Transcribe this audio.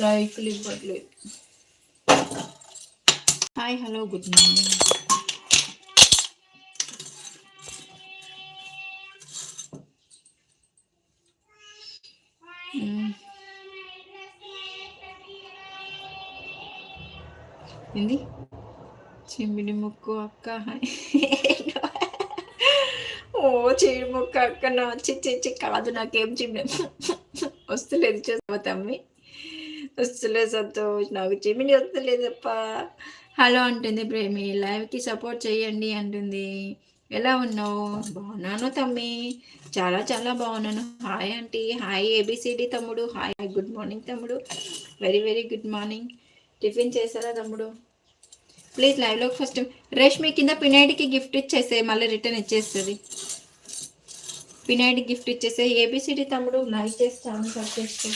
లైక్లు ఇవ్వట్లేదు. Hi hello good morning. ఏంది చిమ్మిడి ముక్కు అక్క. ఓ చీడి ముక్క అక్క నా చిచ్చి కాదు, నాకేం చిమ్మి వస్తలేదు. చూసావా తమ్మి, వస్తలేదు సంతోష్, నాకు చిమ్మిడి వస్తలేదప్ప. హలో అంటుంది ప్రేమి, లైవ్కి సపోర్ట్ చేయండి అంటుంది. ఎలా ఉన్నావు? బాగున్నాను తమ్మి, చాలా చాలా బాగున్నాను. హాయ్ ఆంటీ, హాయ్ ఏబిసిడి తమ్ముడు, హాయ్ గుడ్ మార్నింగ్ తమ్ముడు, very very good morning. Tiffin చేశారా తమ్ముడు? ప్లీజ్ లైవ్లోకి ఫస్ట్ రేష్మి కింద పినాయిడ్కి గిఫ్ట్ ఇచ్చేసే, మళ్ళీ రిటర్న్ ఇచ్చేస్తుంది. పినాయిడ్ గిఫ్ట్ ఇచ్చేసే. ఏబిసిడి తమ్ముడు లైక్ చేస్తాను, సబ్స్క్రైబ్ చేసుకో.